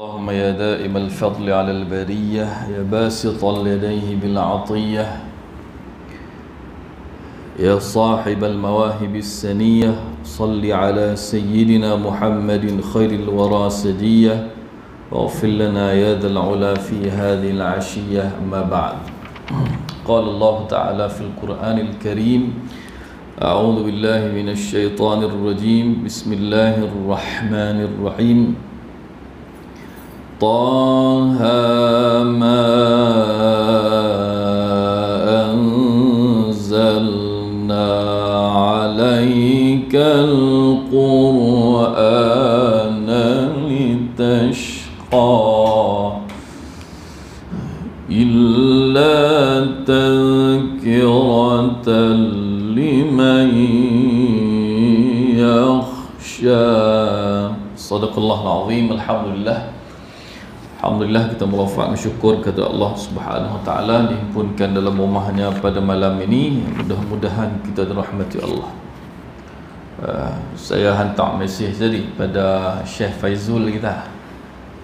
اللهم يا دائم الفضل على البرية يا باسط يديه بالعطية يا صاحب المواهب السنية صل على سيدنا محمد خير الورى سدية واغفر لنا يا ذا العلا في هذه العشية. أما بعد، قال الله تعالى في القرآن الكريم: أعوذ بالله من الشيطان الرجيم، بسم الله الرحمن الرحيم. طه ما أنزلنا عليك القرآن لتشقى إلا تذكرة لمن يخشى. صدق الله العظيم. Alhamdulillah kita merafak bersyukur kepada Allah Subhanahu Wa Taala dihimpunkan dalam rumahnya pada malam ini. Mudah-mudahan kita dirahmati Allah. Saya hantar mesej tadi pada Syekh Faizul kita.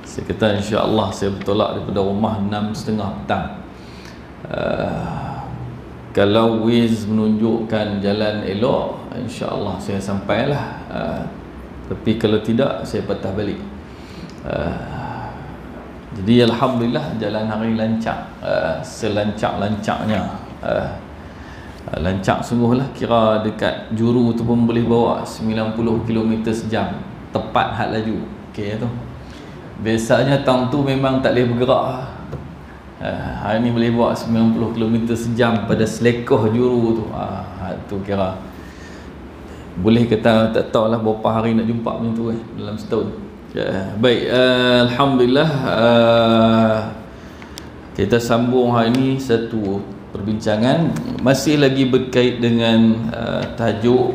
Saya kata insya-Allah saya bertolak daripada rumah 6.30 petang. Kalau Wiz menunjukkan jalan elok, insya-Allah saya sampailah. Tapi kalau tidak, saya patah balik. Jadi alhamdulillah jalan hari lancak, selancak-lancaknya. Lancak sungguhlah, kira dekat Juru tu pun boleh bawa 90 km sejam, tepat had laju. Okey tu. Biasanya tang tu memang tak boleh bergerak. Hari ni boleh bawa 90 km sejam pada selekoh Juru tu. Tu kira boleh kata tak tahulah berapa hari nak jumpa macam tu dalam setahun. Baik, alhamdulillah, kita sambung hari ini satu perbincangan masih lagi berkait dengan tajuk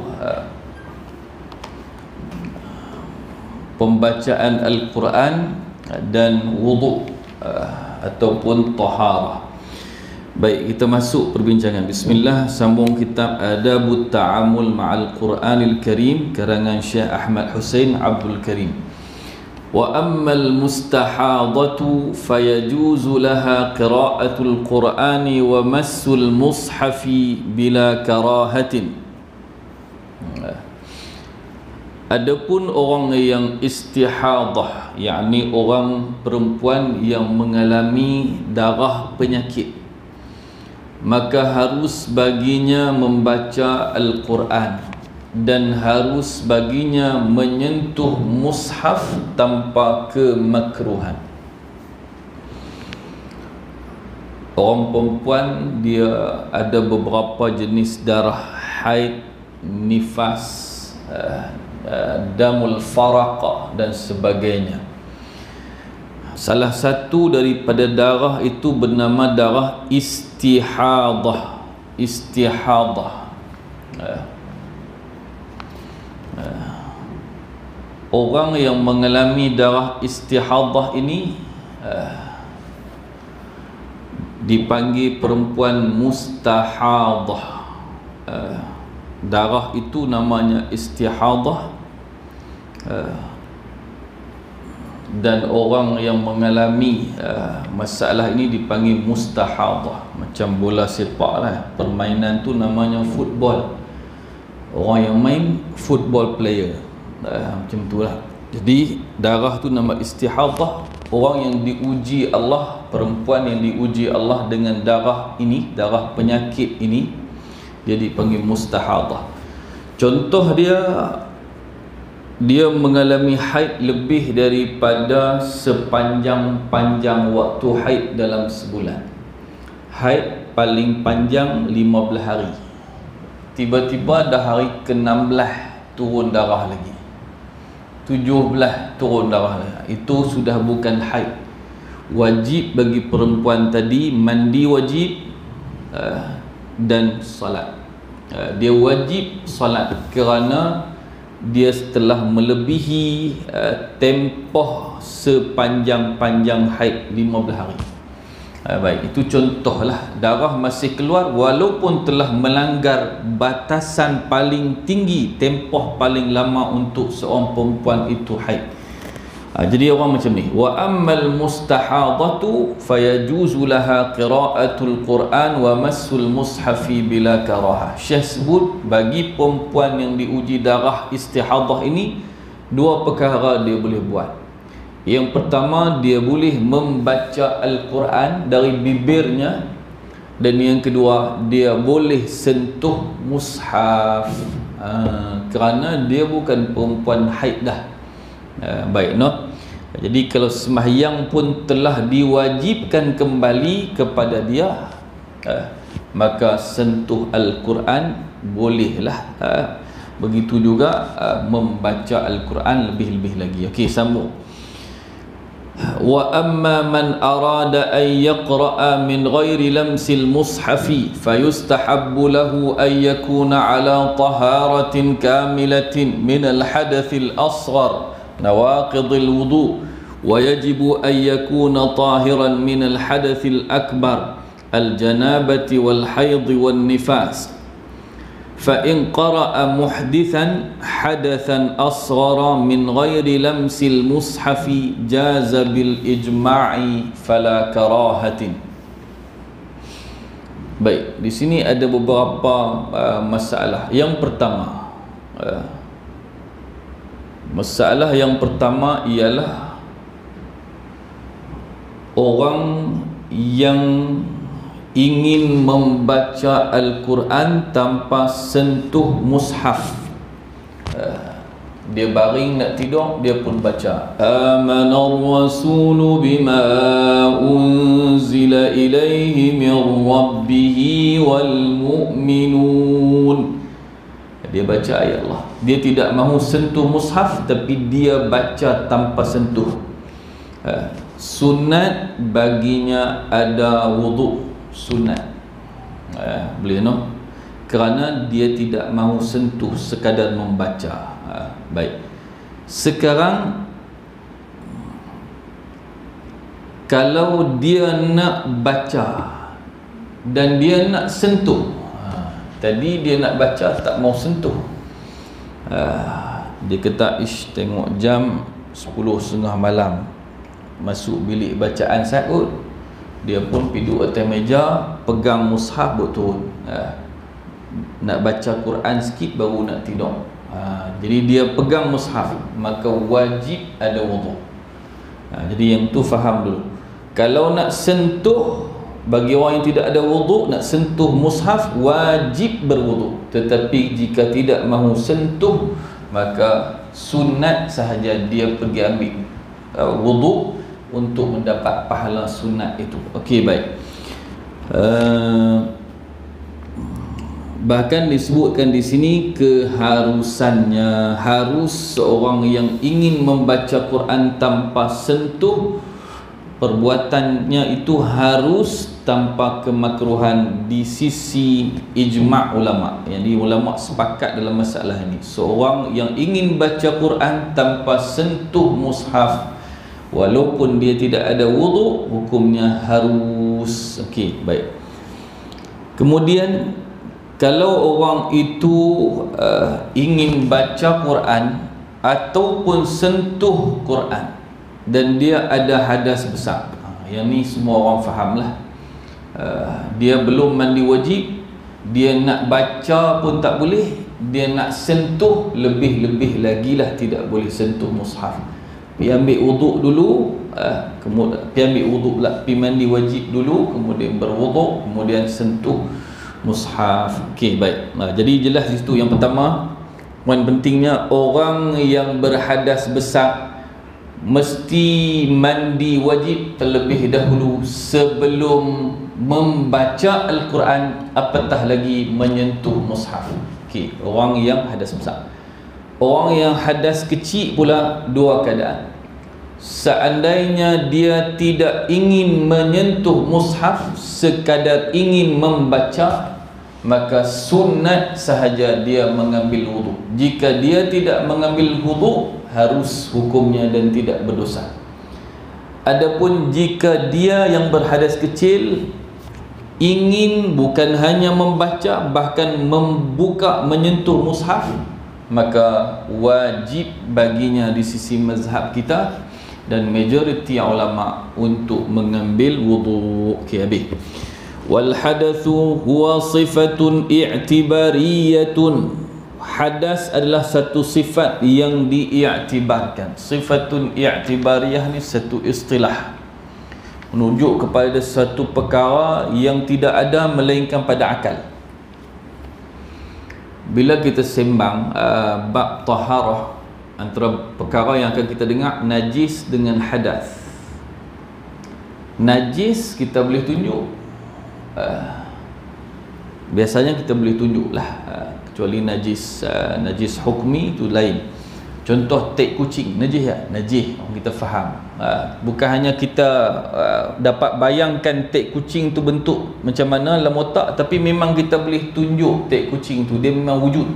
pembacaan Al-Quran dan wudu ataupun taharah. Baik, kita masuk perbincangan. Bismillah, sambung kitab Adabut Ta'amul Ma'al Quranil Karim karangan Syekh Ahmad Hussein Abdul Karim. وأما المستحاضة فيجوز لها قراءة القرآن ومس المصحف بلا كراهة. Adapun orang yang istihadah, yakni orang perempuan yang mengalami darah penyakit, maka harus baginya membaca Al-Quran dan harus baginya menyentuh mushaf tanpa kemakruhan. Orang perempuan dia ada beberapa jenis darah: haid, nifas, damul faraqah dan sebagainya. Salah satu daripada darah itu bernama darah istihadah. Orang yang mengalami darah istihadah ini dipanggil perempuan mustahadah. Darah itu namanya istihadah. Dan orang yang mengalami masalah ini dipanggil mustahadah. Macam bola sepak lah, permainan tu namanya football. Orang yang main football player, macam tu lah. Jadi darah tu nama istihadah. Orang yang diuji Allah, perempuan yang diuji Allah dengan darah ini, darah penyakit ini, dia dipanggil mustahadah. Contoh dia mengalami haid lebih daripada sepanjang-panjang waktu haid dalam sebulan. Haid paling panjang 15 hari. Tiba-tiba dah hari ke-16 turun darah lagi, 17 turun darah lagi. Itu sudah bukan haid. Wajib bagi perempuan tadi mandi wajib dan salat. Dia wajib salat kerana dia telah melebihi tempoh sepanjang-panjang haid 15 hari. Baik, itu contohlah. Darah masih keluar walaupun telah melanggar batasan paling tinggi, tempoh paling lama untuk seorang perempuan itu haid. Jadi orang macam ni. Wa ammal mustahadatu fayajuzu laha qira'atul Quran wa massul mushafi bila karahah. Syekh sebut bagi perempuan yang diuji darah istihadah ini dua perkara dia boleh buat. Yang pertama, dia boleh membaca Al-Quran dari bibirnya, dan yang kedua, dia boleh sentuh mushaf, kerana dia bukan perempuan haid dah. Baik, no? Jadi kalau sembahyang pun telah diwajibkan kembali kepada dia, maka sentuh Al-Quran bolehlah. Begitu juga membaca Al-Quran lebih-lebih lagi. Okey, sambung. Wa amma man arada an yaqra'a min ghairi lamsil mushafi fayustahabbu lahu an yakuna ala taharatin kamilatin min al-hadathil asghar nawaqidil wudu, wa yajibu an yakuna tahiran min al-hadathil akbar al-janabati wal hayd wan nifas. Fa in qara'a muhdithan hadathan asghara min ghairi lamsil mushafi jaza bil ijma'i fala karahatin. Baik, di sini ada beberapa masalah. Yang pertama, masalah yang pertama ialah orang yang ingin membaca Al-Quran tanpa sentuh mushaf. Dia baring nak tidur, dia pun baca Amanar Rasulu bima unzila ilaihi min rabbihi wal mu'minun. Dia baca ayat Allah. Dia tidak mahu sentuh mushaf, tapi dia baca tanpa sentuh. Sunat baginya ada wuduk, sunat, boleh, no? Kerana dia tidak mahu sentuh, sekadar membaca. Baik, sekarang kalau dia nak baca dan dia nak sentuh, tadi dia nak baca tak mau sentuh, dia kata ish, tengok jam 10.30 malam, masuk bilik bacaan sa'ud. Dia pun piduk atas meja, pegang mushaf, buat turun. Nak baca Quran sikit baru nak tidur. Jadi dia pegang mushaf, maka wajib ada wudu. Jadi yang tu faham dulu. Kalau nak sentuh, bagi orang yang tidak ada wudu, nak sentuh mushaf wajib berwudu. Tetapi jika tidak mahu sentuh, maka sunat sahaja dia pergi ambil wudu untuk mendapat pahala sunat itu. Okey, baik. Bahkan disebutkan di sini keharusannya, harus seorang yang ingin membaca Quran tanpa sentuh, perbuatannya itu harus tanpa kemakruhan di sisi ijma' ulama. Jadi ulama sepakat dalam masalah ini. Seorang yang ingin baca Quran tanpa sentuh mushaf, walaupun dia tidak ada wudu, hukumnya harus. Okey, baik. Kemudian kalau orang itu ingin baca Quran ataupun sentuh Quran dan dia ada hadas besar, yang ni semua orang fahamlah. Dia belum mandi wajib, dia nak baca pun tak boleh, dia nak sentuh lebih-lebih lagi lah tidak boleh sentuh mushaf. Pergi ambil wuduk dulu, kemudian pergi ambil wuduk pula, pergi mandi wajib dulu, kemudian berwuduk, kemudian sentuh mushaf. Okey, baik. Jadi jelas di situ. Yang pertama, poin pentingnya, orang yang berhadas besar mesti mandi wajib terlebih dahulu sebelum membaca Al-Quran, apatah lagi menyentuh mushaf. Okey, orang yang hadas besar. Orang yang hadas kecil pula dua keadaan. Seandainya dia tidak ingin menyentuh mushaf, sekadar ingin membaca, maka sunat sahaja dia mengambil wudu. Jika dia tidak mengambil wudu, harus hukumnya dan tidak berdosa. Adapun jika dia yang berhadas kecil ingin bukan hanya membaca, bahkan membuka, menyentuh mushaf, maka wajib baginya di sisi mazhab kita dan majoriti ulama untuk mengambil wudu. Okey, habis. Wal hadatsu huwa sifatun i'tibariyatun. Hadas adalah satu sifat yang diiktibarkan. Sifatun i'tibariyah ni satu istilah menunjuk kepada satu perkara yang tidak ada melainkan pada akal. Bila kita sembang bab taharah, antara perkara yang akan kita dengar najis dengan hadas. Najis kita boleh tunjuk, biasanya kita boleh tunjuk lah, kecuali najis hukmi itu lain. Contoh tek kucing, najis ya? Najis, kita faham. Bukan hanya kita dapat bayangkan tek kucing tu bentuk macam mana dalam otak, tapi memang kita boleh tunjuk tek kucing tu, dia memang wujud.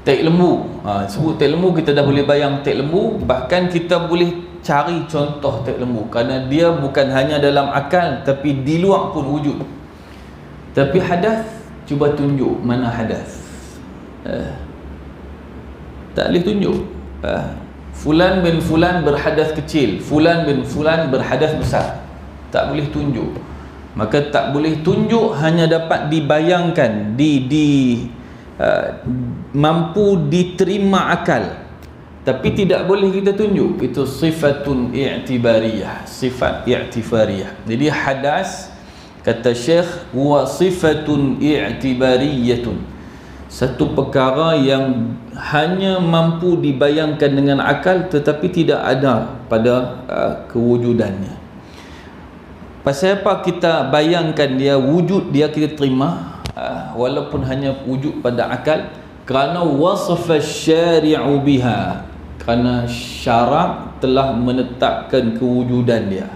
Tek lembu, sebut tek lembu, kita dah boleh bayang tek lembu. Bahkan kita boleh cari contoh tek lembu, kerana dia bukan hanya dalam akal, tapi di luar pun wujud. Tapi hadas, cuba tunjuk mana hadas. Tak boleh tunjuk. Fulan bin fulan berhadas kecil, fulan bin fulan berhadas besar, tak boleh tunjuk. Maka tak boleh tunjuk hanya dapat dibayangkan, mampu diterima akal, tapi tidak boleh kita tunjuk. Itu sifatun i'tibariyah, sifat i'tibariyah. Jadi hadas, kata Syekh, huwa sifatun i'tibariyatun, satu perkara yang hanya mampu dibayangkan dengan akal tetapi tidak ada pada kewujudannya. Pasal apa kita bayangkan dia wujud, dia kita terima walaupun hanya wujud pada akal? Kerana wasafa syari'u biha, kerana syarak telah menetapkan kewujudan dia.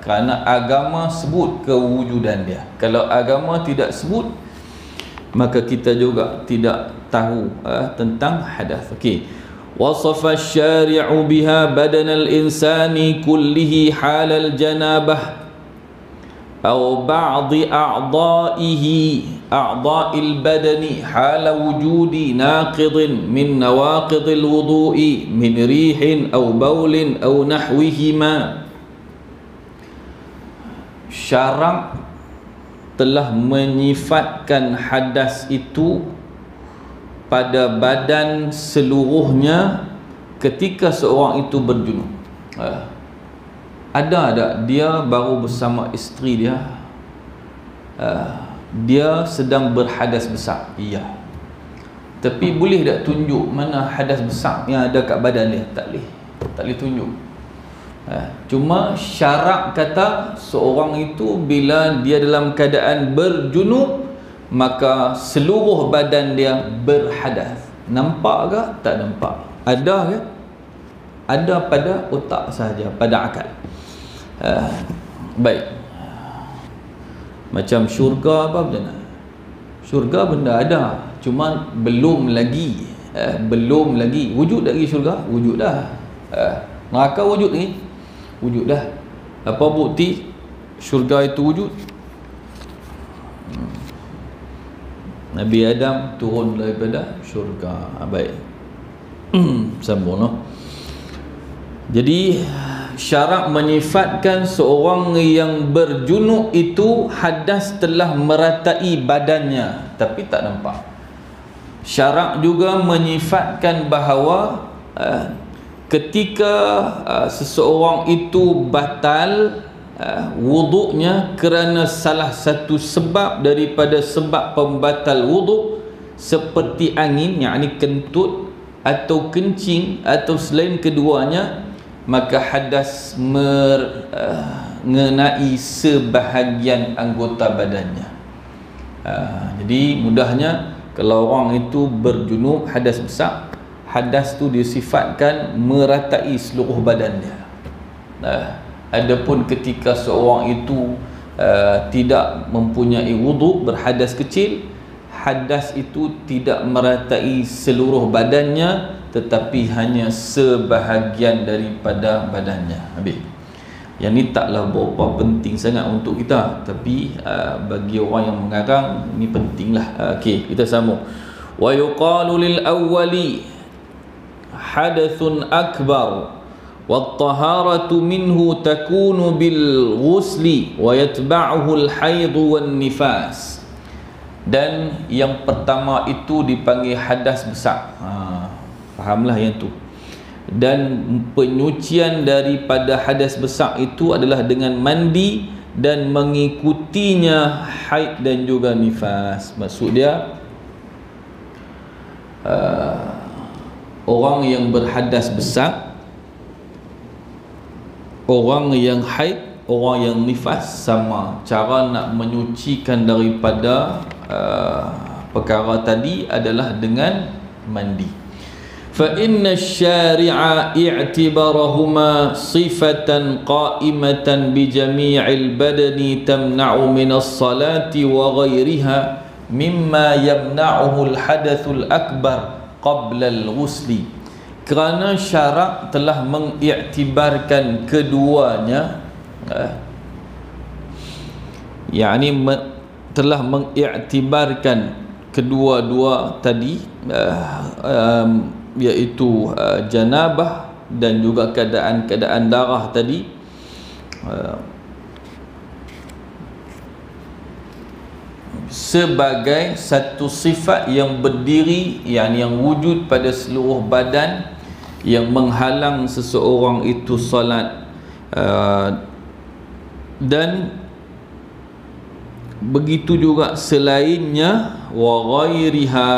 Kerana agama sebut kewujudan dia. Kalau agama tidak sebut, maka kita juga tidak tahu tentang hadas. Okey. Wasafa syari'u biha badanal insani kullihi halal janabah أو بعض أعضائه أعضاء البدن حال وجود ناقض من نواقض الوضوء من ريح أو بول أو نحوهما. Syarak telah menyifatkan hadas itu pada badan seluruhnya ketika seorang itu berjunub. Ada tak dia baru bersama isteri dia, dia sedang berhadas besar? Iya. Tapi boleh tak tunjuk mana hadas besar yang ada kat badan dia? Tak boleh. Tak boleh tunjuk. Cuma syarak kata seorang itu bila dia dalam keadaan berjunub, maka seluruh badan dia berhadas. Nampak ke? Tak nampak. Ada ke? Ada pada otak sahaja, pada akal. Baik. Macam syurga apa macam mana? Syurga benda ada, cuma belum lagi. Belum lagi. Wujud lagi syurga? Wujud dah. Neraka wujud lagi? Wujud dah. Apa bukti syurga itu wujud? Nabi Adam turun daripada syurga. Baik. Sambung no? Jadi syarak menyifatkan seorang yang berjunub itu hadas telah meratai badannya tapi tak nampak. Syarak juga menyifatkan bahawa ketika seseorang itu batal wuduknya kerana salah satu sebab daripada sebab pembatal wuduk, seperti angin, yakni kentut atau kencing atau selain keduanya, maka hadas mengenai sebahagian anggota badannya. Jadi mudahnya, kalau orang itu berjunub hadas besar, hadas tu disifatkan meratai seluruh badan dia. Adapun ketika seorang itu tidak mempunyai wuduk, berhadas kecil, hadas itu tidak meratai seluruh badannya tetapi hanya sebahagian daripada badannya. Habis. Yang ni taklah berapa penting sangat untuk kita, tapi bagi orang yang mengarang ni pentinglah. Okey, kita sambung. Wa yuqalu lil awwali hadathun akbar wat-taharatu minhu takunu bil ghusli wa yatba'uhu al-haid wan nifas. Dan yang pertama itu dipanggil hadas besar. Fahamlah yang tu. Dan penyucian daripada hadas besar itu adalah dengan mandi dan mengikutinya haid dan juga nifas. Maksud dia orang yang berhadas besar, orang yang haid, orang yang nifas sama. Cara nak menyucikan daripada perkara tadi adalah dengan mandi. Fa inna asy-syari'a i'tibarahuma sifatan qa'imatan bi jami'il badani tamna'u min as-salati wa ghairiha mimma yamna'uhu al-hadathul akbar qabla al-ghusli. Kerana syarak telah mengiktibarkan keduanya, yakni telah mengiktibarkan kedua-dua tadi, iaitu janabah dan juga keadaan darah tadi, sebagai satu sifat yang berdiri, yang wujud pada seluruh badan, yang menghalang seseorang itu solat, dan begitu juga selainnya, wa ghairiha,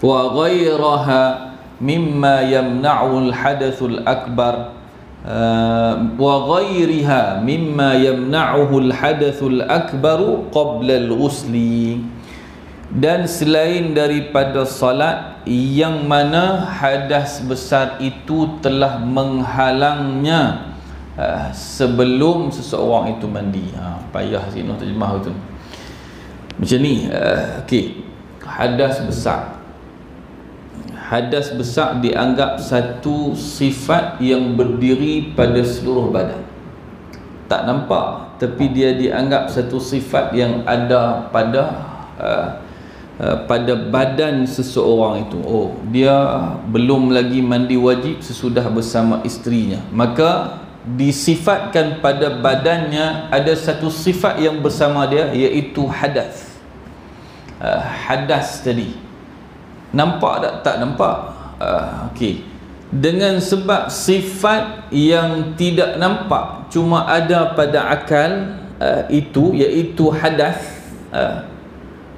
wa ghairaha mimma yamna'u al-hadathul akbar, wa ghairiha mimma yamna'uhu al-hadathul akbaru qabla al-ghusli. Dan selain daripada salat yang mana hadas besar itu telah menghalangnya sebelum seseorang itu mandi. Payah sini terjemah itu macam ni. Okey, hadas besar. Hadas besar dianggap satu sifat yang berdiri pada seluruh badan. Tak nampak, tapi dia dianggap satu sifat yang ada pada badan seseorang itu. Oh, dia belum lagi mandi wajib sesudah bersama isterinya, maka disifatkan pada badannya ada satu sifat yang bersama dia, iaitu hadas. Hadas tadi nampak tak nampak? Okey, dengan sebab sifat yang tidak nampak cuma ada pada akal, itu iaitu hadas,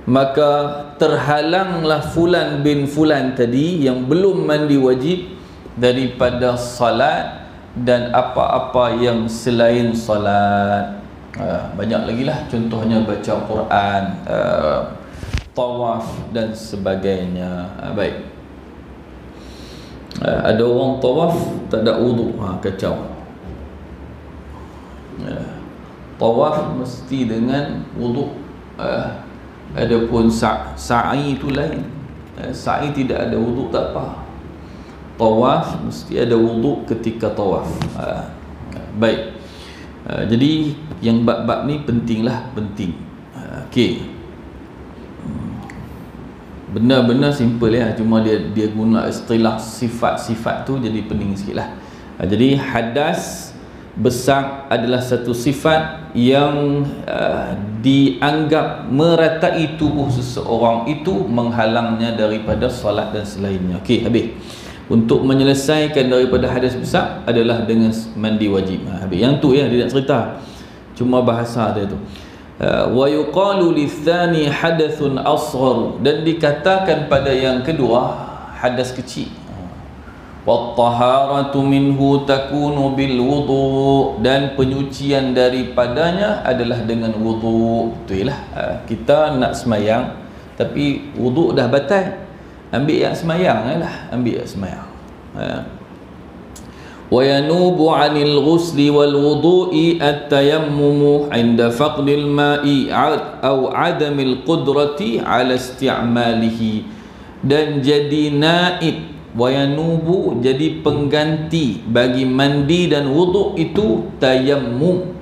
maka terhalanglah fulan bin fulan tadi yang belum mandi wajib daripada salat dan apa-apa yang selain salat. Banyak lagi lah, contohnya baca Quran, tawaf dan sebagainya. Baik, ada orang tawaf tak ada wudu, kacau. Tawaf mesti dengan wudu. Adapun sa'i itu lain. Sa'i tidak ada wudu tak apa. Tawaf mesti ada wudu ketika tawaf. Baik, jadi yang bab-bab ni pentinglah, penting. Okey, benar-benar simple ya, cuma dia guna istilah sifat-sifat tu jadi pening sikit lah. Jadi hadas besar adalah satu sifat yang dianggap meratai tubuh seseorang itu, menghalangnya daripada solat dan selainnya. Okey, habis. Untuk menyelesaikan daripada hadas besar adalah dengan mandi wajib. Habis. Yang tu ya, dia nak cerita, cuma bahasa dia tu. Wa yuqalu litsani hadathun asghar, dan dikatakan pada yang kedua hadas kecil. Wat taharatu minhu takunu bil wudu, dan penyucian daripadanya adalah dengan wudu. Itulah, kita nak semayang tapi wudu dah batal, ambil yang semayang lah, ambil yang semayang. Wa yanubu 'anil ghusli wal wudu'i at-tayammumu 'inda faqdil ma'i aw 'adamil qudrati 'ala isti'malihi, dan jadi naib, wa yanubu jadi pengganti bagi mandi dan wudu itu tayammum.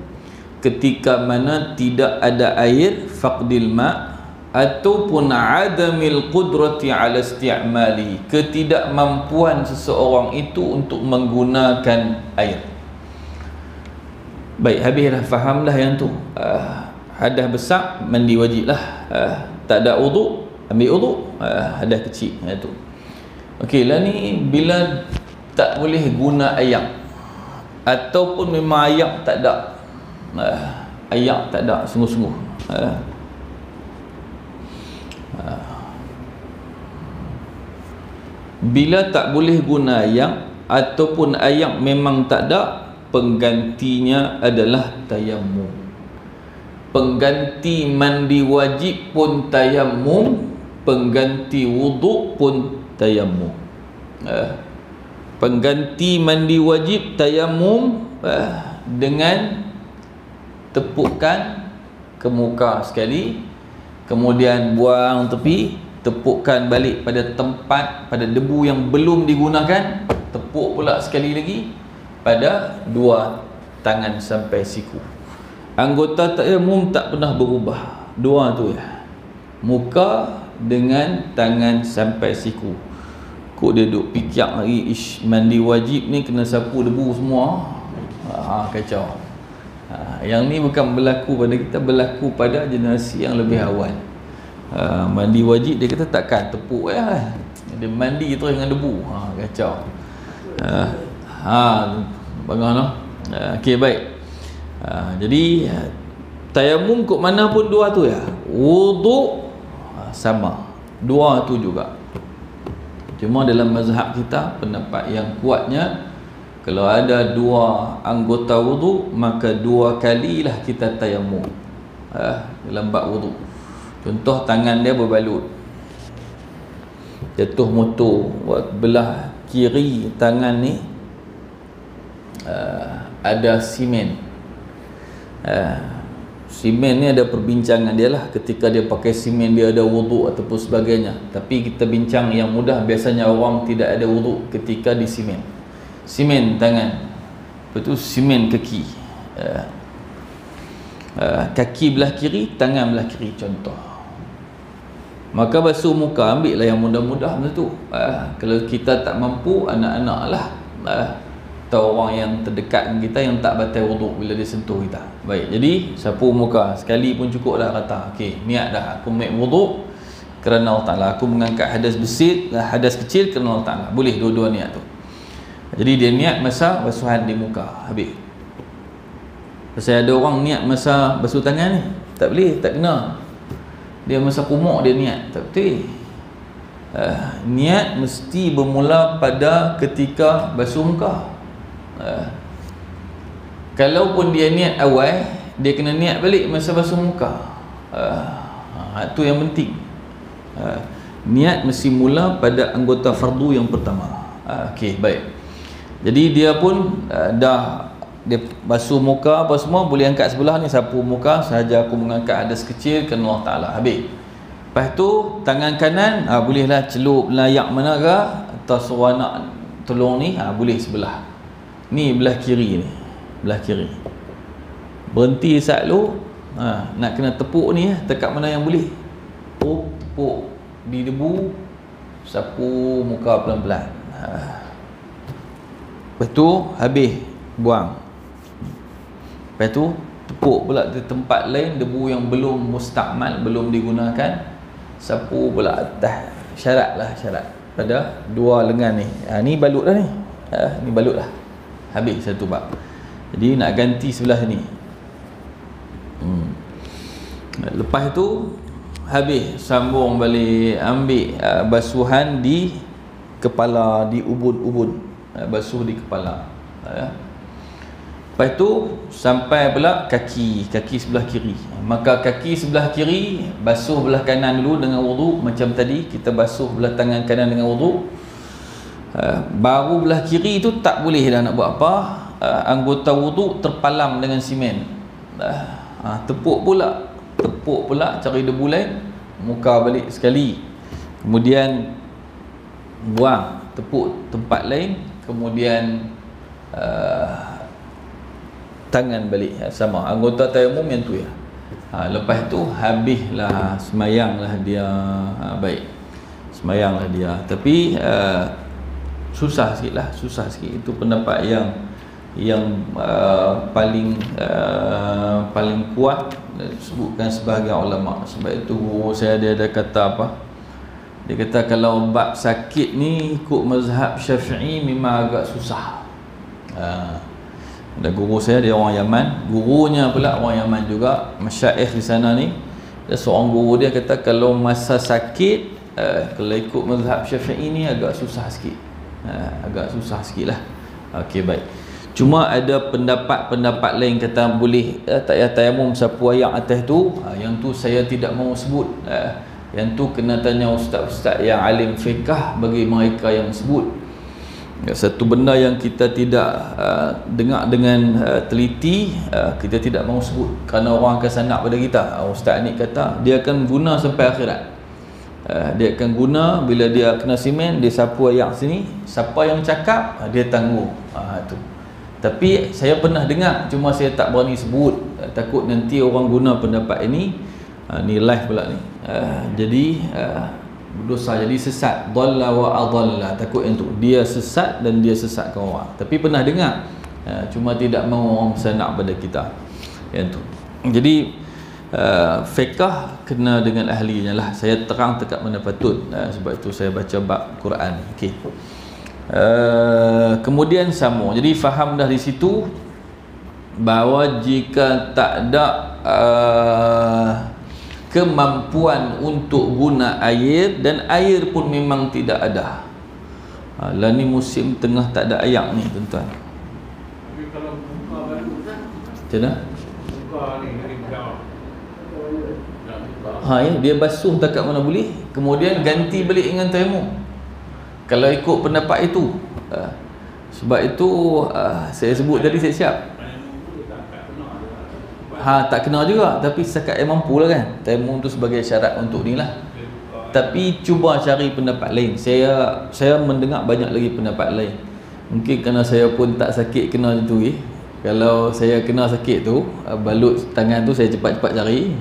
ketika mana tidak ada air, faqdil ma', ataupun adamil qudrati ala isti'mali, ketidakmampuan seseorang itu untuk menggunakan air. Baik, habislah, fahamlah yang tu. Hadas besar mandi wajib lah. Tak ada wudu, ambil wudu. Hadas kecil tu. Okey lah, ni bila tak boleh guna air ataupun memang air tak ada, air tak ada sungguh-sungguh, bila tak boleh guna air ataupun air memang tak ada, penggantinya adalah tayammum. Pengganti mandi wajib pun tayammum, pengganti wuduk pun tayammum. Pengganti mandi wajib tayammum dengan tepukan ke muka sekali, kemudian buang tepi, tepukkan balik pada tempat, pada debu yang belum digunakan, tepuk pula sekali lagi pada dua tangan sampai siku. Anggota tayammum tak pernah berubah, dua tu ya, muka dengan tangan sampai siku. Kok dia duk fikir lagi, ish, mandi wajib ni kena sapu debu semua, kacau. Yang ni bukan berlaku pada kita, berlaku pada generasi yang lebih awal. Mandi wajib dia kata takkan tepuk ya, dia mandi terus dengan debu, kacau. Bagaimana? Okey, baik. Jadi tayammum kok mana pun dua tu ya, wuduk sama, dua tu juga. Cuma dalam mazhab kita, pendapat yang kuatnya, kalau ada dua anggota wudu, maka dua kalilah kita tayammum dalam bab wudu. Contoh, tangan dia berbalut, jatuh motor, belah kiri tangan ni ada simen. Simen ni ada perbincangan dia lah, ketika dia pakai simen dia ada wudu ataupun sebagainya. Tapi kita bincang yang mudah, biasanya orang tidak ada wudu ketika di simen. Simen tangan, lepas tu simen kaki, kaki belah kiri, tangan belah kiri contoh. Maka basuh muka, ambil lah yang mudah-mudah macam tu. Kalau kita tak mampu, anak-anak lah, atau orang yang terdekat dengan kita yang tak batal wuduk bila dia sentuh kita. Baik, jadi sapu muka sekali pun cukup dah, kata okey, niat dah aku ambil wuduk kerana Allah Ta'ala, aku mengangkat hadas besar, hadas kecil kerana Allah Ta'ala. Boleh dua-dua niat tu. Jadi dia niat masa basuhan di muka, habis. Pasal ada orang niat masa basuh tangan ni, tak boleh, tak kena. Dia masa kumuk dia niat, tak betul. Niat mesti bermula pada ketika basuh muka. Kalaupun dia niat awal, dia kena niat balik masa basuh muka. Itu yang penting. Niat mesti mula pada anggota fardu yang pertama. Okey, baik. Jadi dia pun dah, dia basuh muka apa semua, boleh angkat sebelah ni, sapu muka sahaja aku mengangkat hadas kecil kerana Allah Ta'ala, habis. Lepas tu tangan kanan bolehlah celup layak mana ke, atau suruh anak tolong ni, boleh sebelah ni, belah kiri ni, belah kiri. Berhenti saat lu, nak kena tepuk ni, tekat mana yang boleh, tepuk di debu, sapu muka pelan-pelan. Lepas tu habis, buang. Lepas tu tepuk pula di tempat lain, debu yang belum mustakmal, belum digunakan, sapu pula atas. Syarat lah, syarat pada dua lengan ni. Ni balut dah ni, ni balut dah, habis satu bab. Jadi nak ganti sebelah ni. Lepas tu habis, sambung balik, ambil basuhan di kepala, di ubun-ubun, basuh di kepala. Lepas tu sampai pula kaki sebelah kiri. Maka kaki sebelah kiri basuh belah kanan dulu dengan wudu, macam tadi kita basuh belah tangan kanan dengan wudu. Baru belah kiri tu tak boleh dah nak buat apa, anggota wudu terpalam dengan simen. Tepuk pula cari debu lain, muka balik sekali, kemudian buang, tepuk tempat lain, kemudian tangan balik, sama anggota tayamum yang tu ya. Lepas tu habislah semayanglah dia, baik, semayanglah dia. Tapi susah sikit lah, susah sikit. Itu pendapat yang paling kuat disebutkan sebahagian ulama. Sebab itu guru saya dia ada kata apa, dia kata kalau bab sakit ni ikut mazhab Syafi'i memang agak susah. Ada guru saya, dia orang Yaman, gurunya pula orang Yaman juga, masyaikh di sana ni. Ada seorang guru dia kata kalau masa sakit, kalau ikut mazhab Syafi'i ni agak susah sikit, agak susah sikit lah. Okey, baik. Cuma ada pendapat-pendapat lain kata boleh tak payah tayamum sapu ayak atas tu. Yang tu saya tidak mahu sebut. Yang tu kena tanya ustaz-ustaz yang alim fiqh bagi mereka yang sebut. Satu benda yang kita tidak dengar dengan teliti, kita tidak mahu sebut, kerana orang akan sanak pada kita. Ustaz ni kata dia akan guna sampai akhirat. Dia akan guna bila dia kena simen, dia sapu ayak sini, siapa yang cakap dia tangguh. Tu. Tapi saya pernah dengar, cuma saya tak berani sebut, takut nanti orang guna pendapat ini. Ni live pula ni. Jadi berdosa, jadi sesat, dhalla wa adalla, takut yang tu, dia sesat dan dia sesatkan orang. Tapi pernah dengar, cuma tidak mahu orang sanak pada kita yang tu. Jadi fiqh kena dengan ahlinya lah. Saya terang tekat mana patut, sebab itu saya baca bab Quran. Okey. Kemudian sama, jadi faham dah di situ bahawa jika tak ada kemampuan untuk guna air, dan air pun memang tidak ada. Lah ni musim tengah tak ada air ni tuan-tuan. Tapi kalau buka baru kan, Macam mana? buka ni dari bawah. Ya, dia basuh tak kat mana boleh, kemudian ganti balik dengan tayamum. Kalau ikut pendapat itu, sebab itu saya sebut tadi siap-siap. Tak kena juga, tapi setakat yang mampu lah kan. Tayamum tu sebagai syarat untuk ni lah. Tapi cuba cari pendapat lain. Saya mendengar banyak lagi pendapat lain. Mungkin kerana saya pun tak sakit kena tu. Kalau saya kena sakit tu, balut tangan tu saya cepat-cepat cari.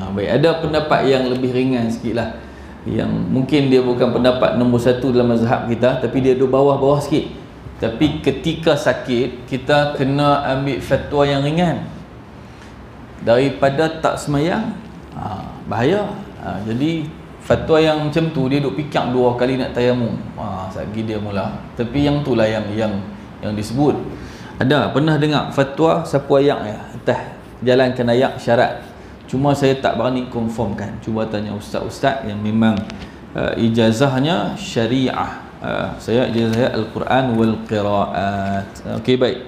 Baik, ada pendapat yang lebih ringan sikit lah, yang mungkin dia bukan pendapat nombor satu dalam mazhab kita, tapi dia duduk bawah-bawah sikit. Tapi ketika sakit, kita kena ambil fatwa yang ringan daripada tak semayang. Bahaya. Jadi fatwa yang macam tu, dia duk fikir 2 kali nak tayamum. Satgi dia mula. Tapi yang tu lah yang disebut. Ada pernah dengar fatwa sapu ayak ya, atas jalankan ayak syarat. Cuma saya tak berani confirmkan. Cuba tanya ustaz-ustaz yang memang ijazahnya syariah. Saya ijazah Al-Quran wal Qiraat. Okey, baik.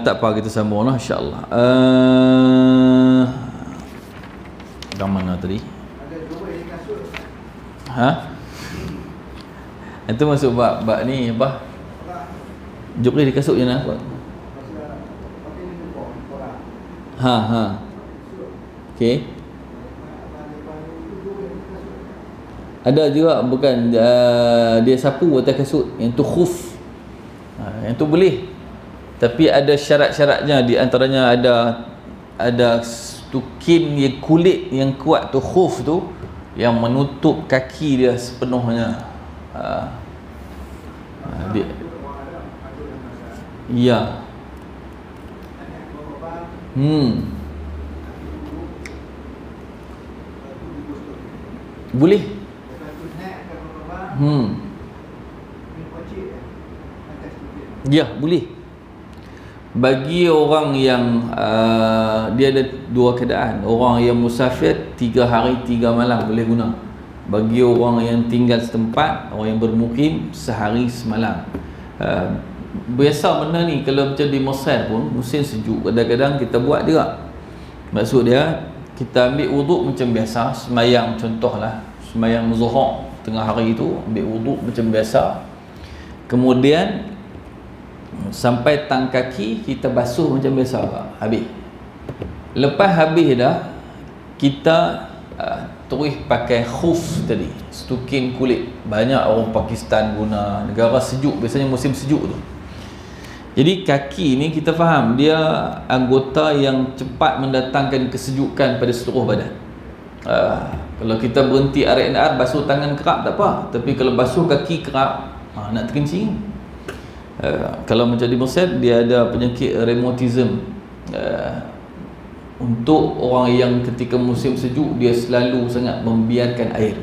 Tak apa, kita sambung lah insya-Allah. Dah mana tadi? Ada dua yang kasut. Itu masuk bab ni apa? Jok di kasut je nak apa? Okey. Ada juga bukan dia sapu atas kasut, yang tu khuf. Yang tu boleh. Tapi ada syarat-syaratnya, di antaranya ada tukin yang kulit yang kuat tu, khuf tu, yang menutup kaki dia sepenuhnya. Dia ya. Boleh. Ya, boleh. Bagi orang yang dia ada 2 keadaan. Orang yang musafir 3 hari 3 malam boleh guna. Bagi orang yang tinggal setempat, orang yang bermukim sehari semalam. Biasa benda ni kalau macam di Mesir pun musim sejuk, kadang-kadang kita buat juga. Maksud dia, kita ambil wuduk macam biasa, semayang contohlah, semayang zuhur tengah hari tu, ambil wuduk macam biasa. Kemudian sampai tang kaki kita basuh macam biasa, habis. Lepas habis dah, kita terus pakai khuf tadi, stukin kulit. Banyak orang Pakistan guna, negara sejuk, biasanya musim sejuk tu. Jadi kaki ni kita faham dia anggota yang cepat mendatangkan kesejukan pada seluruh badan. Kalau kita berhenti R&R basuh tangan kerap tak apa, tapi kalau basuh kaki kerap nak terkencing. Kalau macam di Mesir dia ada penyakit rheumatism. Untuk orang yang ketika musim sejuk dia selalu sangat membiarkan air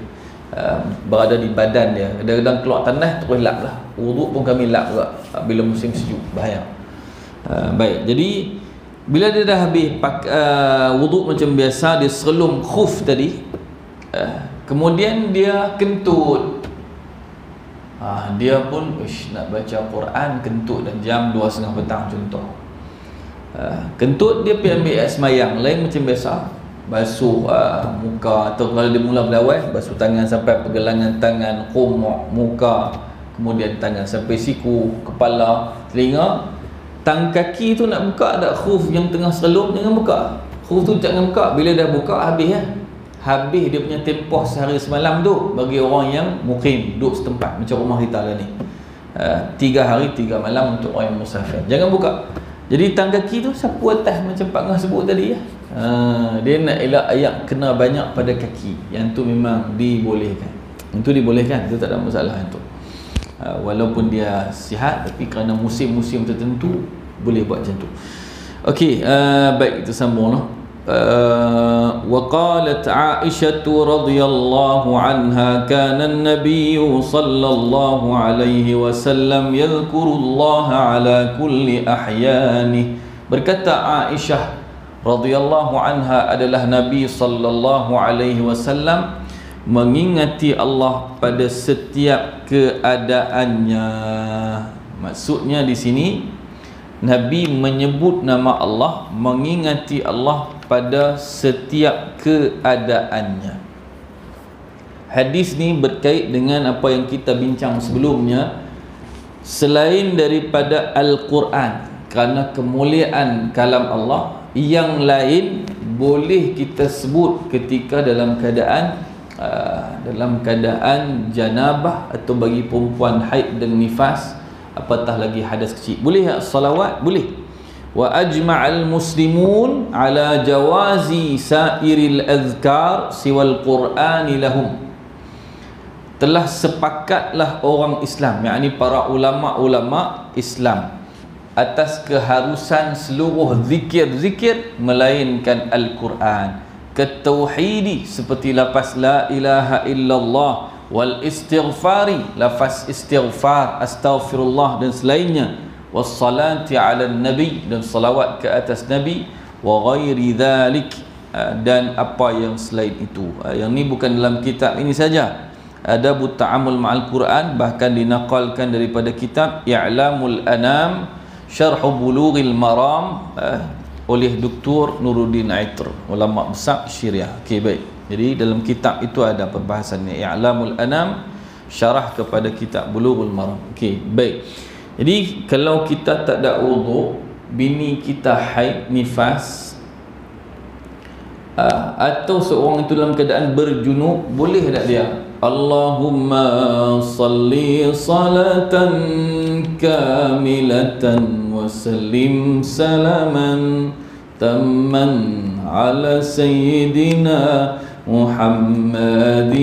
berada di badan dia. Kadang-kadang keluar tanah terus lap lah. Wuduk pun kami lap juga bila musim sejuk, bahaya. Baik, jadi bila dia dah habis wuduk macam biasa, dia serlum khuf tadi, kemudian dia kentut. Dia pun nak baca Quran, kentut dan jam 2:30 petang contoh. Kentut dia pergi ambil air semayang lain macam biasa, basuh muka, atau kalau dia mula berlawai basuh tangan sampai pergelangan tangan, qum' muka, kemudian tangan sampai siku, kepala, telinga. Tang kaki tu nak buka tak khuf yang tengah serlum, jangan buka. Khuf tu jangan buka, bila dah buka habis habis dia punya tempoh sehari semalam tu bagi orang yang mukim, duduk setempat macam rumah kita lah ni. 3 hari 3 malam untuk orang yang musafir. Jangan buka. Jadi tang kaki tu sapu atas macam Pak Ngah sebut tadi ya. Dia nak elak ayak kena banyak pada kaki. Yang tu memang dibolehkan. Itu dibolehkan, itu tak ada masalah itu. Walaupun dia sihat, tapi kerana musim-musim tertentu boleh buat macam tu. Okey, baik kita sambunglah. وقالت عائشة رضي الله عنها كان النبي صلى الله عليه وسلم يذكر الله على كل أحيانه. Berkata Aisyah radhiyallahu anha adalah Nabi sallallahu alaihi wasallam mengingati Allah pada setiap keadaannya. Maksudnya di sini Nabi menyebut nama Allah, mengingati Allah pada setiap keadaannya. Hadis ni berkait dengan apa yang kita bincang sebelumnya. Selain daripada Al-Quran, kerana kemuliaan kalam Allah, yang lain boleh kita sebut ketika dalam keadaan janabah atau bagi perempuan haid dan nifas, apatah lagi hadas kecil. Boleh tak salawat? Boleh. Wa ajma'al muslimun ala jawazi sairil azkar siwal qur'ani lahum. Telah sepakatlah orang Islam, yakni para ulama-ulama Islam, atas keharusan seluruh zikir-zikir melainkan Al-Quran. Ketauhidi seperti lafaz la ilaha illallah, wal istighfari, lafaz istighfar, astaghfirullah dan selainnya, wassalati ala nabi, dan salawat ke atas nabi, wa ghairi dhalik, dan apa yang selain itu. Yang ni bukan dalam kitab ini saja. Adabut ta'amul ma'al Quran bahkan dinaqalkan daripada kitab I'lamul Anam Syarh Bulughil Maram oleh Dr. Nuruddin Aitr, ulama besar Syriah. Okey, baik. Jadi dalam kitab itu ada perbahasannya, I'lamul Anam syarah kepada kitab Bulughul Maram. Okey, baik. Jadi kalau kita tak ada wudu, bini kita haid nifas, atau seorang itu dalam keadaan berjunub, boleh tak dia Allahumma salli salatan kamilatan wa sallim salaman tamman ala sayyidina Muhammadin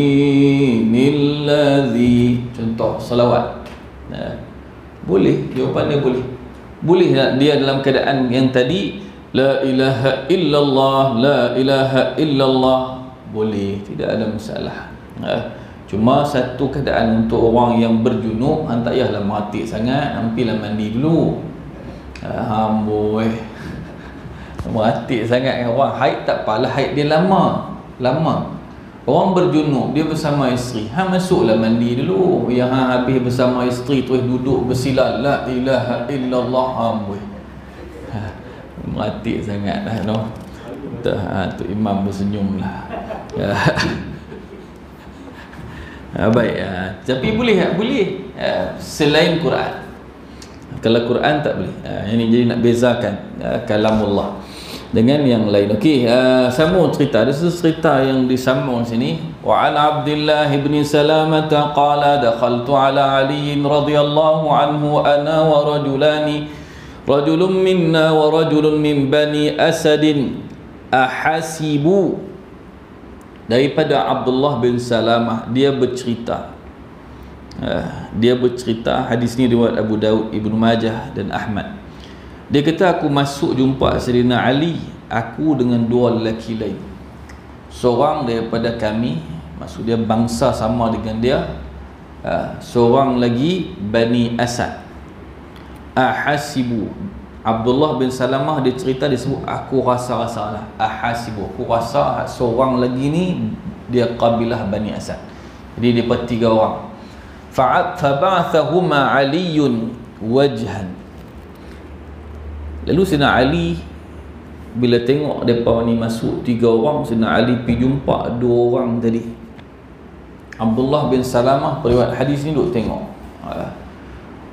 alladhi, contoh salawat. Boleh, jawapannya boleh. Boleh tak dia dalam keadaan yang tadi la ilaha illallah, la ilaha illallah, boleh, tidak ada masalah. Cuma satu keadaan untuk orang yang berjunub, tak payahlah mati sangat, ampilah mandi dulu. Amboi, mati sangat. Orang haid tak apalah, haid dia lama. Orang berjunub, dia bersama isteri, masuklah mandi dulu. Yang habis bersama isteri terus duduk bersila la ilaha illallah, amboi, mati sangat dah no. Tu imam bersenyumlah. Baik, tapi boleh tak? Boleh, selain Quran. Kalau Quran tak boleh. Ini jadi nak bezakan kalamullah dengan yang lain. Okey, sambung cerita. Ada cerita yang disambung sini. Wa an Abdullah bin Salamah qala dakhaltu ala Ali radhiyallahu anhu ana wa rajulani rajulun minna wa rajulun min bani asadin ahasibu. Daripada Abdullah bin Salamah, dia bercerita, hadis ni riwayat Abu Daud, Ibnu Majah dan Ahmad. Dia kata, aku masuk jumpa Sayyidina Ali, aku dengan dua lelaki lain. Seorang daripada kami, maksud dia bangsa sama dengan dia, seorang lagi Bani Asad. Ahasibu. Abdullah bin Salamah dia cerita, dia sebut aku rasa-rasa lah, ahasibu, aku rasa seorang lagi ni dia kabilah Bani Asad. Jadi dia bertiga orang. Faba'athahuma Aliyun wajhan. Lalu Sayyidina Ali bila tengok mereka ni masuk tiga orang, Sayyidina Ali pergi jumpa dua orang tadi. Abdullah bin Salamah periwayat hadis ni duk tengok.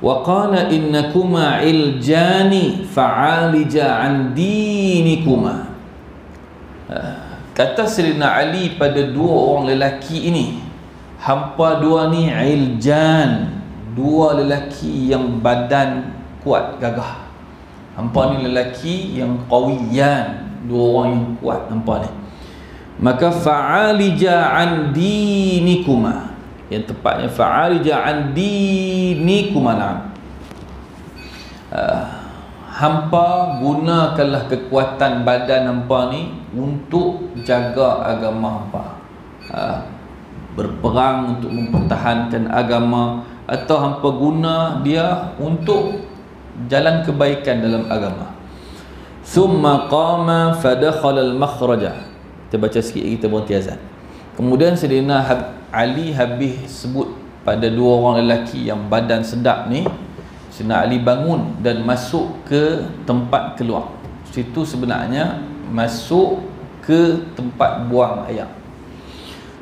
Wa qala innakuma iljani fa'alija an dinikuma. Kata Sayyidina Ali pada dua orang lelaki ini, hampa dua ni iljan, dua lelaki yang badan kuat gagah. Hampa ni lelaki yang qawiyan, dua orang yang kuat hampa ni. Maka fa'alija an dinikuma, yang tepatnya fa'alija an dinikuma. Hampa gunakanlah kekuatan badan hampa ni untuk jaga agama hampa, berperang untuk mempertahankan agama, atau hampa guna dia untuk jalan kebaikan dalam agama. Thumma qama fadakhala al-makhraja. Kita baca sikit, kita berhenti azan. Kemudian Sayyidina Ali habis sebut pada dua orang lelaki yang badan sedap ni, Sayyidina Ali bangun dan masuk ke tempat keluar. Situ sebenarnya masuk ke tempat buang air.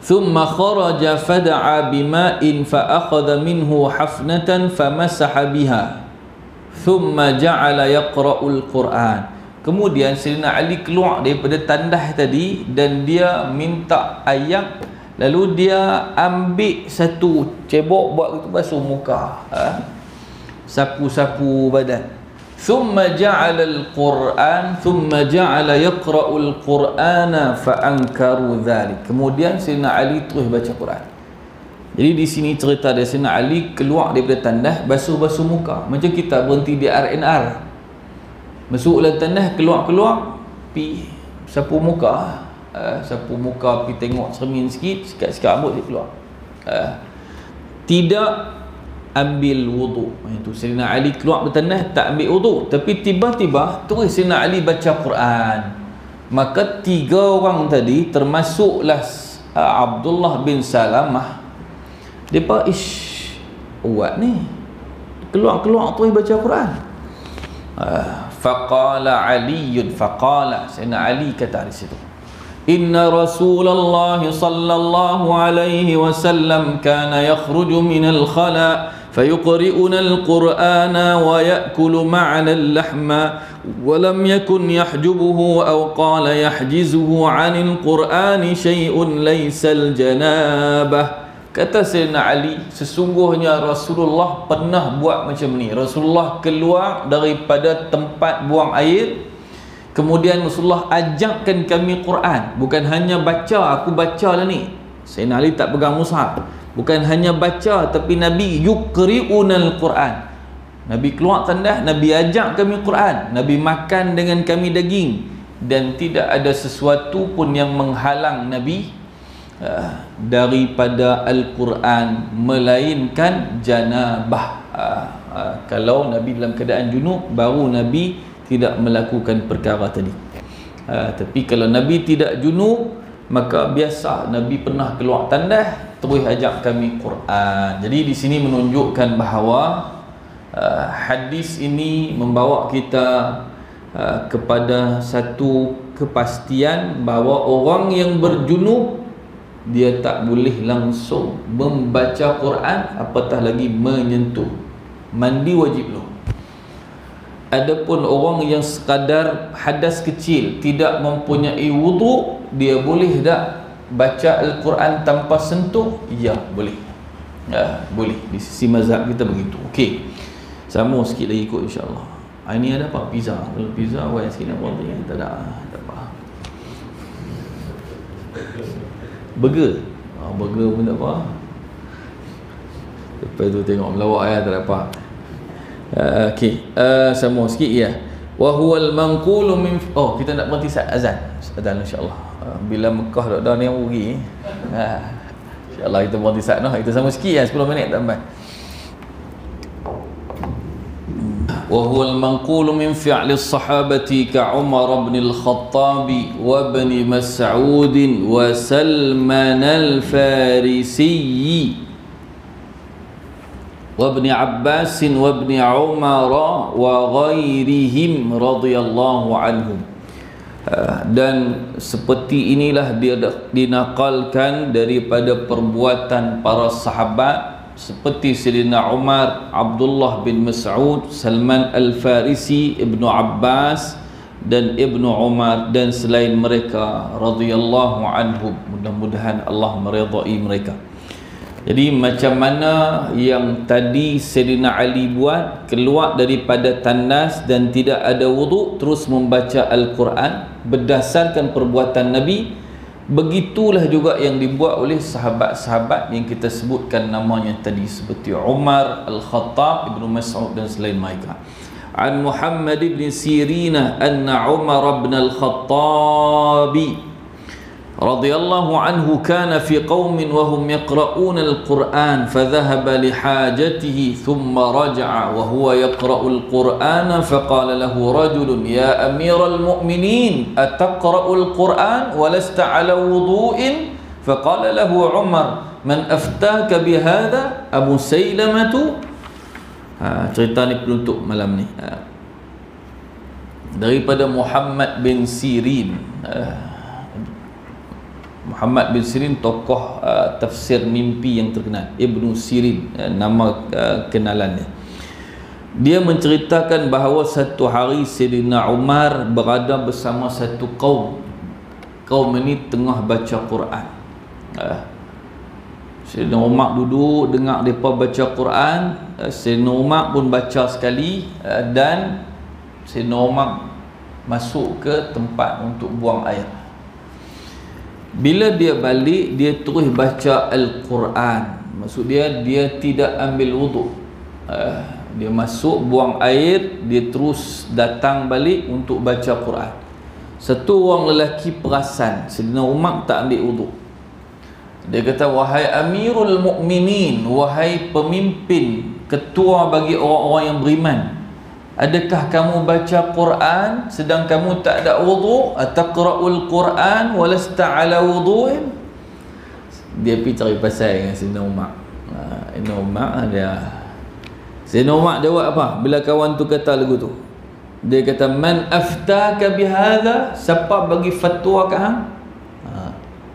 Thumma kharaja fada'a bima'in fa akhadha minhu hafnatan famasaha biha. Thumma ja'ala yaqra'ul Qur'an. Kemudian Sayyidina Ali keluar daripada tandas tadi dan dia minta air, lalu dia ambil satu cebok buat itu basuh muka, sapu-sapu badan. Thumma ja'ala al-Qur'an, thumma ja'ala yaqra'ul Qur'ana fa ankaru dhalik. Kemudian Sayyidina Ali terus baca Quran. Jadi di sini cerita dari Sayyidina Ali keluar daripada tandas, basuh-basuh muka. Macam kita berhenti di RNR, masuk dalam tandas, keluar-keluar, pi sapu muka, pi tengok cermin sikit, sikat-sikat rambut dia keluar. Tidak ambil wudu. Itu Sayyidina Ali keluar dari tandas tak ambil wudu, tapi tiba-tiba terus Sayyidina Ali baca Quran. Maka tiga orang tadi termasuklah Abdullah bin Salamah, depa buat ni keluar-keluar terus baca Quran. Faqala Aliyun, faqala Sayyidina Ali kata di situ, inna Rasulullah sallallahu alaihi wasallam kana yakhruju minal khala fayuqri'una al-Qur'ana wa ya'kulu ma'ana al-lahma wa lam yakun yahjubuhu aw qala yahjizuhu 'anil Qur'ani shay'un laysa al-janabah. Kata Sayyidina Ali, sesungguhnya Rasulullah pernah buat macam ni. Rasulullah keluar daripada tempat buang air, kemudian Rasulullah ajakkan kami Quran. Bukan hanya baca, aku baca lah ni. Sayyidina Ali tak pegang mushaf. Bukan hanya baca, tapi Nabi yuqri'unal Quran. Nabi keluar tandas, Nabi ajak kami Quran. Nabi makan dengan kami daging. Dan tidak ada sesuatu pun yang menghalang Nabi daripada Al-Quran, melainkan janabah. Kalau Nabi dalam keadaan junub, baru Nabi tidak melakukan perkara tadi. Tapi kalau Nabi tidak junub, maka biasa Nabi pernah keluar tandas, terus ajak kami Quran. Jadi di sini menunjukkan bahawa hadis ini membawa kita kepada satu kepastian bahawa orang yang berjunub dia tak boleh langsung membaca Quran, apatah lagi menyentuh. Mandi wajib dulu. Adapun orang yang sekadar hadas kecil, tidak mempunyai wudu, dia boleh tak baca Al-Quran tanpa sentuh? Ya, boleh. Boleh. Di sisi mazhab kita begitu. Okey. Sambung sikit lagi ikut insya-Allah. Ini ada apa? Pizza. Kalau pizza awal sikit nak roti, tak ada. Tak apa. Burger. Burger pun tak apa. Lepas tu tengok melawak tak ada apa. Okey. Sama sikit ya. Wa huwal manqulu min kita nak berhenti azan. Azan insya-Allah. Bila Mekah dak ada ni yang rugi. InsyaAllah kita berhenti saat nah. Kita sama sikit 10 minit tambah. Wa huwa al-manqulu min fi'li as-sahabati ka Umar ibn al-Khattab wa ibn Mas'ud wa Salman al-Farisi wa ibn Abbas wa ibn Umar wa ghairihim radhiyallahu anhum. Dan seperti inilah dia dinakalkan daripada perbuatan para sahabat seperti Sayyidina Umar, Abdullah bin Mas'ud, Salman al-Farisi, Ibnu Abbas dan Ibnu Umar dan selain mereka radhiyallahu anhum. Mudah-mudahan Allah meridai mereka. Jadi macam mana yang tadi Sayyidina Ali buat, keluar daripada tandas dan tidak ada wuduk, terus membaca Al-Quran berdasarkan perbuatan Nabi, begitulah juga yang dibuat oleh sahabat-sahabat yang kita sebutkan namanya tadi seperti Umar, Al-Khattab, Ibnu Mas'ud dan selain mereka. An Muhammad ibn Sirin anna Umar ibn Al-Khattab radhiyallahu anhu kana fi qaumin wa hum yaqra'una al-Qur'an fadhahaba li hajatihi thumma raja'a wa huwa yaqra'u al-Qur'ana faqala lahu rajulun ya amiral mu'minin ataqra'u al-Qur'an wa lasta 'ala wudu'in faqala lahu Umar man aftaka bihadha Abu Sailamah. Cerita ni penutup malam ni daripada Muhammad bin Sirin. Muhammad bin Sirin tokoh tafsir mimpi yang terkenal, Ibnu Sirin nama kenalannya. Dia menceritakan bahawa satu hari Sayyidina Umar berada bersama satu kaum. Kaum ini tengah baca Quran. Sayyidina Umar duduk dengar mereka baca Quran. Sayyidina Umar pun baca sekali dan Sayyidina Umar masuk ke tempat untuk buang air. Bila dia balik, dia terus baca Al-Quran. Maksud dia tidak ambil wuduk. Dia masuk, buang air, dia terus datang balik untuk baca Quran. Satu orang lelaki perasan Sayyidina Umar tak ambil wuduk. Dia kata, wahai Amirul Mukminin, wahai pemimpin, ketua bagi orang-orang yang beriman, adakah kamu baca Quran sedang kamu tak ada wudu? Ataqra'ul Quran wa lasta 'ala wudu'in? Dia pergi cari pasal dengan Sayyidina Umar. Sayyidina Umar dia. Sayyidina Umar jawab apa bila kawan tu kata lagu tu? Dia kata, man aftaka bihadha? Siapa bagi fatwa ke hang?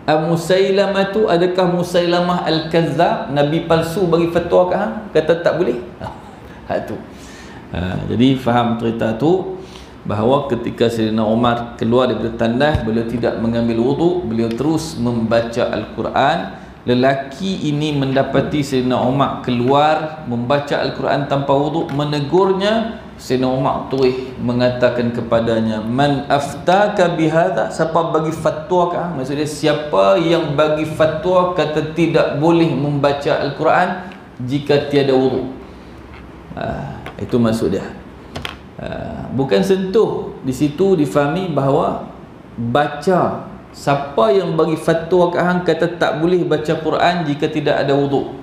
Musailamah tu, adakah Musailamah al-Kazzab, nabi palsu, bagi fatwa ke hang? Kata tak boleh. Hak tu. Jadi faham cerita tu bahawa ketika Sayyidina Umar keluar daripada tandas, beliau tidak mengambil wuduk, beliau terus membaca Al-Quran. Lelaki ini mendapati Sayyidina Umar keluar membaca Al-Quran tanpa wuduk, menegurnya. Sayyidina Umar terus mengatakan kepadanya, man aftaka bihadha? Siapa bagi fatwa kah? Maksudnya siapa yang bagi fatwa kata tidak boleh membaca Al-Quran jika tiada wuduk? Itu maksud dia. Bukan sentuh. Di situ difahami bahawa baca, siapa yang bagi fatwa ke hang kata tak boleh baca Quran jika tidak ada wuduk?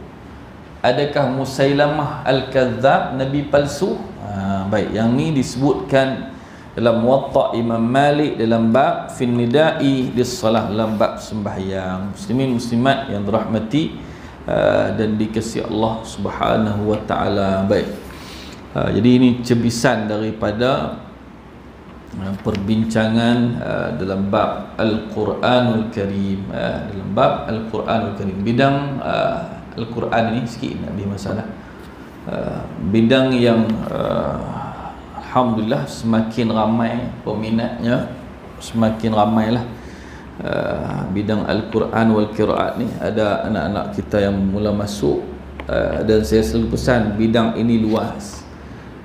Adakah Musailamah al-Kazzab, nabi palsu? Baik, yang ni disebutkan dalam Muwatta Imam Malik dalam bab fin nida'i lis-salah, dalam bab sembahyang. Muslimin muslimat yang dirahmati dan dikasihi Allah Subhanahu wa taala. Baik. Jadi ini cebisan daripada perbincangan dalam bab Al-Quranul Karim. Dalam bab Al-Quranul Karim, bidang Al-Quran ini sikit Nabi masalah. Bidang yang alhamdulillah semakin ramai peminatnya, semakin ramailah bidang Al-Quran wal Qiraat ni. Ada anak-anak kita yang mula masuk dan saya selalu pesan bidang ini luas.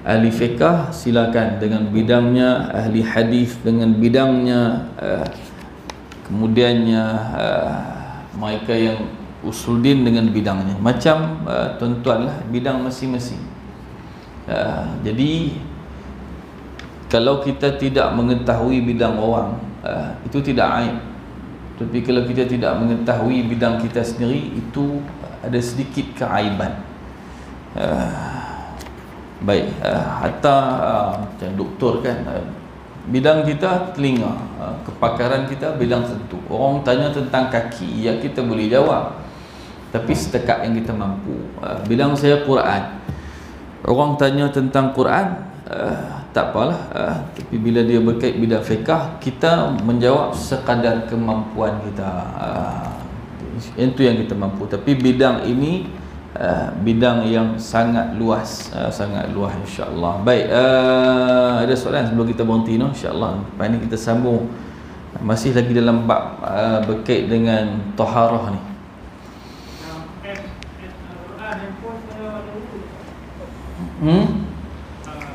ahli fiqh silakan dengan bidangnya, ahli hadis dengan bidangnya, kemudiannya mereka yang usuluddin dengan bidangnya, macam tuan-tuan lah bidang masing-masing. Jadi kalau kita tidak mengetahui bidang orang, itu tidak aib. Tapi kalau kita tidak mengetahui bidang kita sendiri, itu ada sedikit keaiban. Baik, hatta macam doktor kan, bidang kita telinga, kepakaran kita bidang tertentu. Orang tanya tentang kaki, ya kita boleh jawab, tapi setakat yang kita mampu. Bidang saya Quran, orang tanya tentang Quran, tak apalah, tapi bila dia berkait bidang fiqh, kita menjawab sekadar kemampuan kita. Itu yang kita mampu. Tapi bidang ini bidang yang sangat luas, insya-Allah. Baik, ada soalan sebelum kita berhenti, insya-Allah. Lepas ni kita sambung, masih lagi dalam bab berkait dengan taharah ni.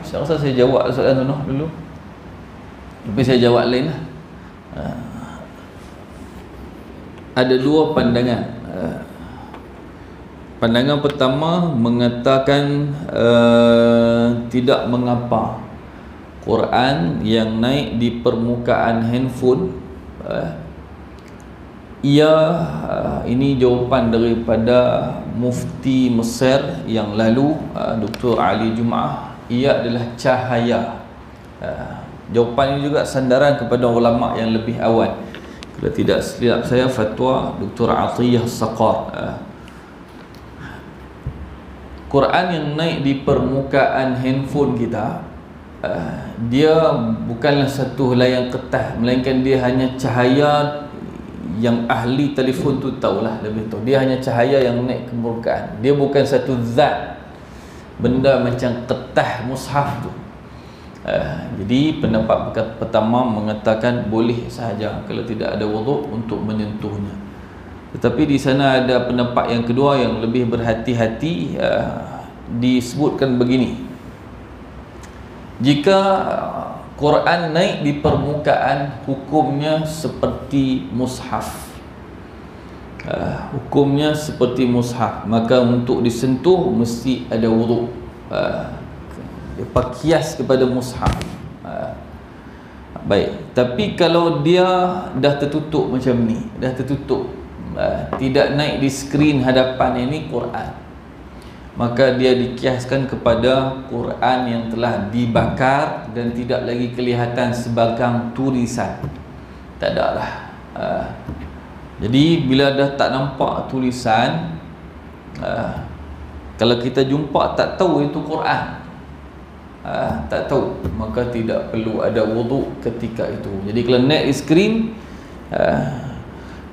Saya rasa saya jawab soalan tu dulu, tapi saya jawab lain lah. Ada dua pandangan. Pandangan pertama mengatakan tidak mengapa Quran yang naik di permukaan handphone, ini jawapan daripada Mufti Mesir yang lalu, Dr. Ali Jum'ah. Ia adalah cahaya. Jawapan ini juga sandaran kepada ulama yang lebih awal. Kalau tidak silap saya, fatwa Dr. Atiyah Saqar. Quran yang naik di permukaan handphone kita, dia bukanlah satu helai yang ketah, melainkan dia hanya cahaya yang ahli telefon tu tahulah lebih tahu. Dia hanya cahaya yang naik ke permukaan. Dia bukan satu zat, benda macam ketah mushaf tu. Jadi pendapat pertama mengatakan boleh sahaja kalau tidak ada wuduk untuk menyentuhnya. Tetapi di sana ada pendapat yang kedua yang lebih berhati-hati. Disebutkan begini: jika Quran naik di permukaan, hukumnya seperti mushaf. Hukumnya seperti mushaf, maka untuk disentuh mesti ada wuduk. Dia kias kepada mushaf. Baik, tapi kalau dia dah tertutup macam ni, dah tertutup, tidak naik di skrin hadapan ini Quran, maka dia dikiaskan kepada Quran yang telah dibakar dan tidak lagi kelihatan sebagai tulisan. Tak ada lah. Jadi bila dah tak nampak tulisan, kalau kita jumpa tak tahu itu Quran, tak tahu, maka tidak perlu ada wuduk ketika itu. Jadi kalau naik di skrin,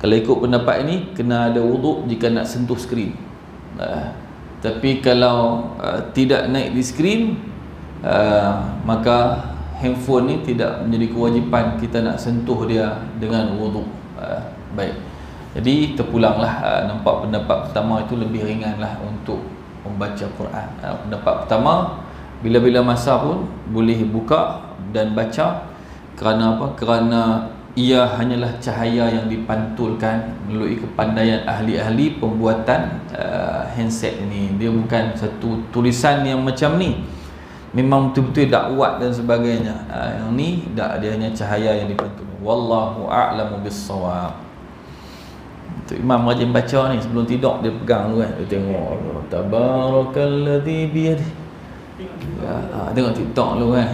kalau ikut pendapat ini kena ada wuduk jika nak sentuh skrin. Tapi kalau tidak naik di skrin, maka handphone ni tidak menjadi kewajipan kita nak sentuh dia dengan wuduk. Baik, jadi terpulanglah, nampak pendapat pertama itu lebih ringanlah untuk membaca Quran. Pendapat pertama, bila-bila masa pun boleh buka dan baca. Kerana apa? Kerana ia hanyalah cahaya yang dipantulkan melalui kepandaian ahli-ahli pembuatan handset ini. Dia bukan satu tulisan yang macam ni, memang betul-betul dakwat dan sebagainya. Yang ni tak, dia hanya cahaya yang dipantulkan. Wallahu a'lamu bis-shawab. Imam rajin baca ni sebelum tidur, dia pegang tu kan, dia tengok tabarakalladzi biyadihi. Tengok TikTok lu kan.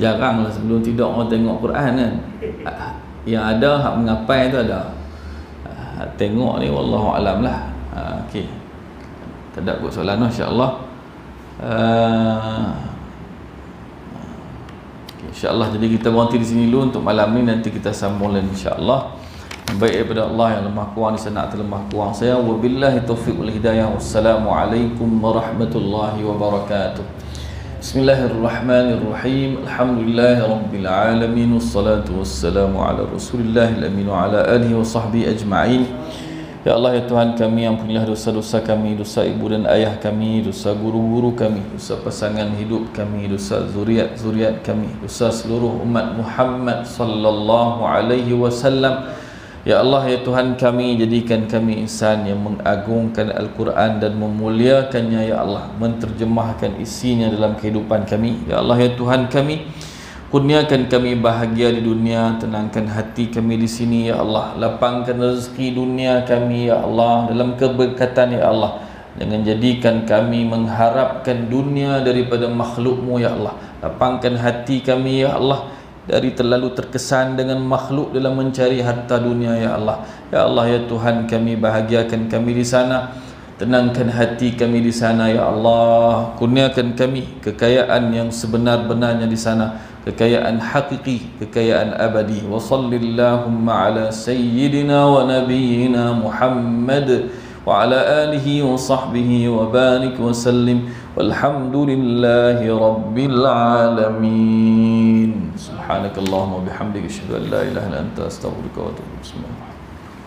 Jarang lah sebelum tidur orang tengok Quran kan. Yang ada hak mengapai tu ada. Tengok ni wallahu alam lah. Okey. Tak ada buat soalan insya-Allah. InsyaAllah, jadi kita berhenti di sini dulu untuk malam ni. Nanti kita sambung lagi insyaAllah. Baik daripada Allah yang lemah kurang di sana terlemah kurang saya. Wabillahi taufiq wal hidayah. Wassalamualaikum warahmatullahi wabarakatuh. Bismillahirrahmanirrahim. Alhamdulillahi rabbil alamin. Wassalatu wassalamu ala rasulillahil amin wa ala alihi wa sahbihi ajma'in. Ya Allah, ya Tuhan kami, ampunilah dosa-dosa kami, dosa ibu dan ayah kami, dosa guru-guru kami, dosa pasangan hidup kami, dosa zuriat-zuriat kami, dosa seluruh umat Muhammad sallallahu alaihi wasallam. Ya Allah, ya Tuhan kami, jadikan kami insan yang mengagungkan Al-Quran dan memuliakannya, ya Allah, menterjemahkan isinya dalam kehidupan kami. Ya Allah, ya Tuhan kami, kurniakan kami bahagia di dunia, tenangkan hati kami di sini, ya Allah. Lapangkan rezeki dunia kami, ya Allah, dalam keberkatan, ya Allah. Jangan jadikan kami mengharapkan dunia daripada makhluk-Mu, ya Allah. Lapangkan hati kami, ya Allah, dari terlalu terkesan dengan makhluk dalam mencari harta dunia, ya Allah. Ya Allah, ya Tuhan kami, bahagiakan kami di sana, tenangkan hati kami di sana, ya Allah. Kurniakan kami kekayaan yang sebenar-benarnya di sana, kekayaan hakiki, kekayaan abadi. Wa sallallahumma ala sayyidina wa nabiyyina Muhammad wa ala alihi wa sahbihi wa barik wa sallim, walhamdulillahi rabbil alamin. Subhanakallahumma bihamdika, asyhadu an la ilaha illa anta, astaghfiruka wa atubu ilaik. Bismillahirrahmanirrahim.